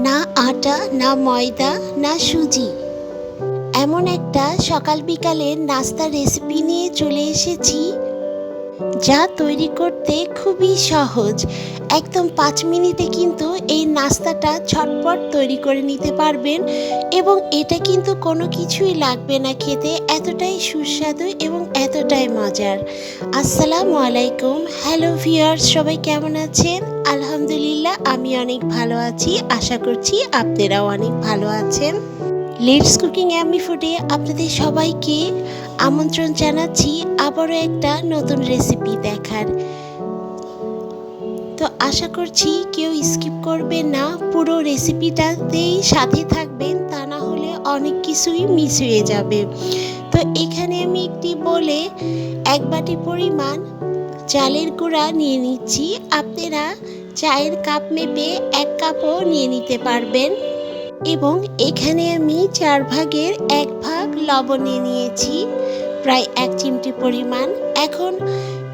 না আটা, না ময়দা, না সুজি। এমন একটা সকাল বিকালের নাস্তার রেসিপি নিয়ে চলে এসেছি, যা তৈরি করতে খুবই সহজ। একদম ৫ মিনিটে কিন্তু এই নাস্তাটা ঝটপট তৈরি করে নিতে পারবেন এবং এটা কিন্তু কোনো কিছুই লাগবে না খেতে, এতটাই সুস্বাদু এবং এতটাই মজার। আসসালামু আলাইকুম, হ্যালো ভিউয়ার্স, সবাই কেমন আছেন? আলহামদুলিল্লাহ, আমি অনেক ভালো আছি। আশা করছি আপনারাও অনেক ভালো আছেন। লেটস কুকিং অ্যামি ফুডে আপনাদের সবাইকে আমন্ত্রণ জানাচ্ছি আবারও একটা নতুন রেসিপি দেখার। তো আশা করছি কেউ স্কিপ করবেন না, পুরো রেসিপিটাতেই সাথে থাকবেন, তা না হলে অনেক কিছুই মিস হয়ে যাবে। তো এখানে আমি একটি বলে 1 বাটি পরিমাণ চালের গুঁড়া নিয়ে নিচ্ছি। আপনারা চায়ের কাপ মেপে 1 কাপও নিয়ে নিতে পারবেন। এবং এখানে আমি 4 ভাগের 1 ভাগ লবণ নিয়ে নিয়েছি, প্রায় 1 চিমটি পরিমাণ। এখন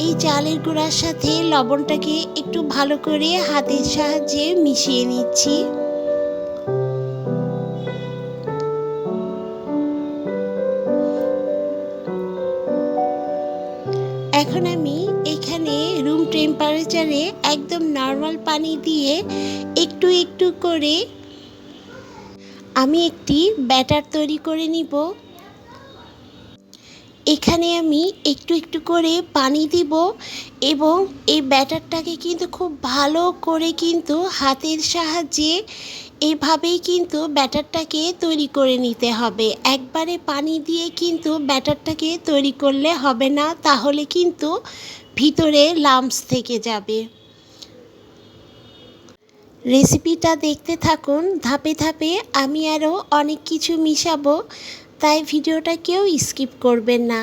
এই চালের গুঁড়ার সাথে লবণটাকে একটু ভালো করে হাতের সাহায্যে মিশিয়ে নিচ্ছি। এখন আমি এখানে রুম টেম্পারেচারে একদম নর্মাল পানি দিয়ে একটু একটু করে আমি একটি ব্যাটার তৈরি করে নিব। এখানে আমি একটু একটু করে পানি দিব এবং এই ব্যাটারটাকে কিন্তু খুব ভালো করে কিন্তু হাতের সাহায্যে এভাবেই কিন্তু ব্যাটারটাকে তৈরি করে নিতে হবে। একবারে পানি দিয়ে কিন্তু ব্যাটারটাকে তৈরি করলে হবে না, তাহলে কিন্তু ভিতরে লাম্পস থেকে যাবে। রেসিপিটা দেখতে থাকুন, ধাপে ধাপে আমি আরও অনেক কিছু মিশাবো, তাই ভিডিওটা কেউ স্কিপ করবেন না।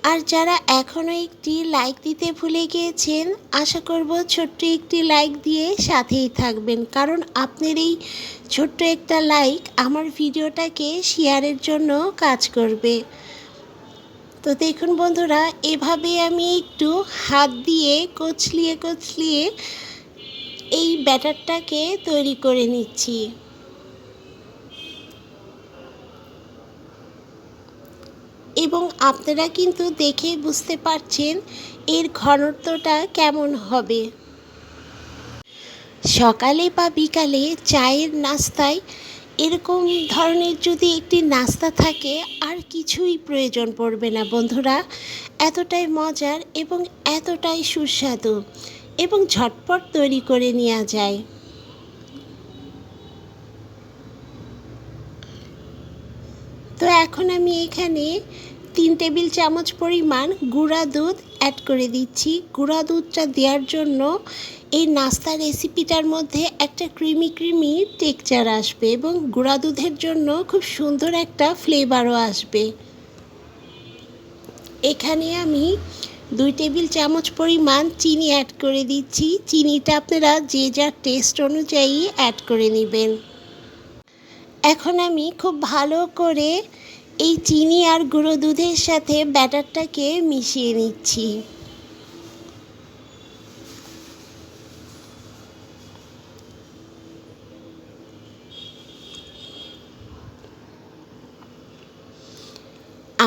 আর যারা এখনও একটি লাইক দিতে ভুলে গিয়েছেন, আশা করব ছোট্ট একটি লাইক দিয়ে সাথেই থাকবেন, কারণ আপনার এই ছোট্ট একটা লাইক আমার ভিডিওটাকে শেয়ারের জন্য কাজ করবে। তো দেখুন বন্ধুরা, এভাবে আমি একটু হাত দিয়ে কচলিয়ে কচলিয়ে এই ব্যাটারটাকে তৈরি করে নিচ্ছি। এবং আপনারা কিন্তু দেখে বুঝতে পারছেন এর ঘনত্বটা কেমন হবে। সকালে বা বিকালে চায়ের নাস্তায় এরকম ধরনের যদি একটি নাস্তা থাকে, আর কিছুই প্রয়োজন পড়বে না বন্ধুরা। এতটাই মজার এবং এতটাই সুস্বাদু এবং ঝটপট তৈরি করে নেওয়া যায়। তো এখন আমি এখানে 3 টেবিল চামচ পরিমাণ গুঁড়া দুধ অ্যাড করে দিচ্ছি। গুঁড়া দুধটা দেওয়ার জন্য এই নাস্তা রেসিপিটার মধ্যে একটা ক্রিমি ক্রিমি টেক্সচার আসবে এবং গুঁড়া দুধের জন্য খুব সুন্দর একটা ফ্লেভারও আসবে। এখানে আমি 2 টেবিল চামচ পরিমাণ চিনি অ্যাড করে দিচ্ছি। চিনিটা আপনারা যে যার টেস্ট অনুযায়ী অ্যাড করে নেবেন। এখন আমি খুব ভালো করে এই চিনি আর গুঁড়ো দুধের সাথে ব্যাটারটাকে মিশিয়ে নিচ্ছি।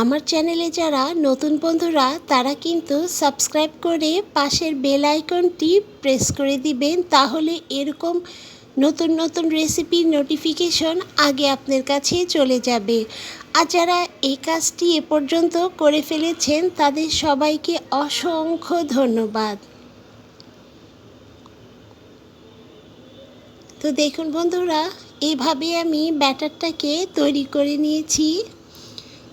আমার চ্যানেলে যারা নতুন বন্ধুরা, তারা কিন্তু সাবস্ক্রাইব করে পাশের বেল আইকনটি প্রেস করে দিবেন, তাহলে এরকম নতুন নতুন রেসিপির নোটিফিকেশন আগে আপনার কাছে চলে যাবে। আর যারা এই কাজটি এ পর্যন্ত করে ফেলেছেন, তাদের সবাইকে অসংখ্য ধন্যবাদ। তো দেখুন বন্ধুরা, এইভাবে আমি ব্যাটারটাকে তৈরি করে নিয়েছি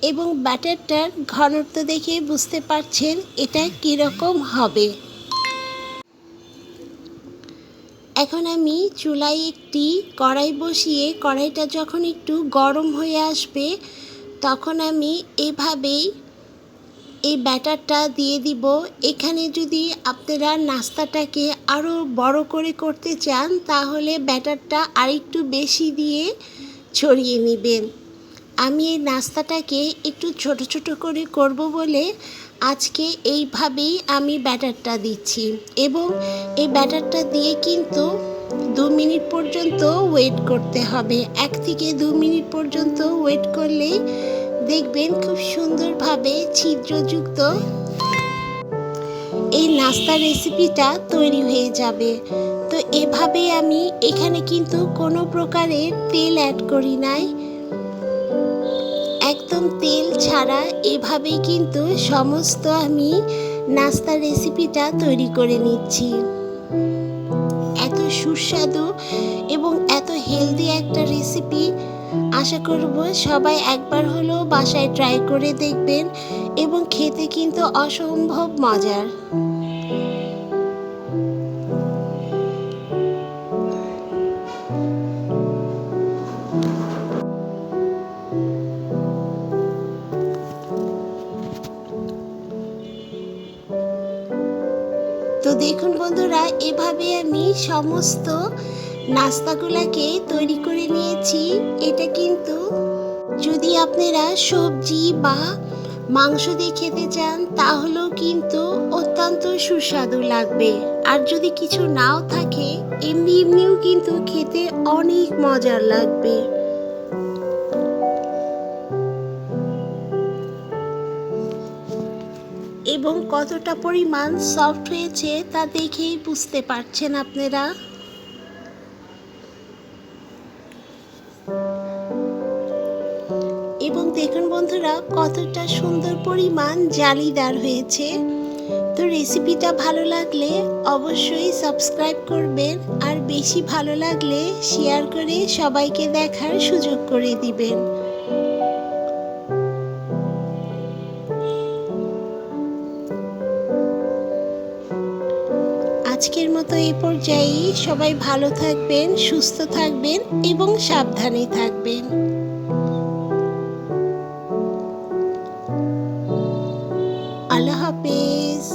এবং ব্যাটারটার ঘনত্ব দেখে বুঝতে পারছেন এটা কীরকম হবে। এখন আমি চুলায় একটি কড়াই বসিয়ে, কড়াইটা যখন একটু গরম হয়ে আসবে, তখন আমি এভাবেই এই ব্যাটারটা দিয়ে দিব। এখানে যদি আপনারা নাস্তাটাকে আরও বড় করে করতে চান, তাহলে ব্যাটারটা আরেকটু বেশি দিয়ে ছড়িয়ে নেবেন। আমি এই নাস্তাটাকে একটু ছোট ছোট করে করব বলে আজকে এইভাবেই আমি ব্যাটারটা দিচ্ছি। এবং এই ব্যাটারটা দিয়ে কিন্তু 2 মিনিট পর্যন্ত ওয়েট করতে হবে। 1 থেকে 2 মিনিট পর্যন্ত ওয়েট করলেই দেখবেন খুব সুন্দরভাবে ছিদ্রযুক্ত এই নাস্তা রেসিপিটা তৈরি হয়ে যাবে। তো এভাবে আমি এখানে কিন্তু কোনো প্রকারের তেল অ্যাড করি নাই, একদম তেল ছাড়া এভাবেই কিন্তু সমস্ত আমি নাস্তা রেসিপিটা তৈরি করে নিচ্ছি। এত সুস্বাদু এবং এত হেলদি একটা রেসিপি, আশা করব সবাই একবার হলেও বাসায় ট্রাই করে দেখবেন এবং খেতে কিন্তু অসম্ভব মজার। তো দেখুন বন্ধুরা, এভাবে আমি সমস্ত নাস্তাগুলোকে তৈরি করে নিয়েছি। এটা কিন্তু যদি আপনারা সবজি বা মাংস দিয়ে খেতে চান তাহলেও কিন্তু অত্যন্ত সুস্বাদু লাগবে। আর যদি কিছু নাও থাকে এমনিও কিন্তু খেতে অনেক মজার লাগবে। এবং কতটা পরিমাণ সফট হয়েছে তা দেখেই বুঝতে পারছেন আপনারা। এবং দেখুন বন্ধুরা, কতটা সুন্দর পরিমাণ জালিদার হয়েছে। তো রেসিপিটা ভালো লাগলে অবশ্যই সাবস্ক্রাইব করবেন, আর বেশি ভালো লাগলে শেয়ার করে সবাইকে দেখার সুযোগ করে দিবেন। আজকের মতো এই পর্যায়ে সবাই ভালো থাকবেন, সুস্থ থাকবেন এবং সাবধানে থাকবেন। আল্লাহ হাফেজ।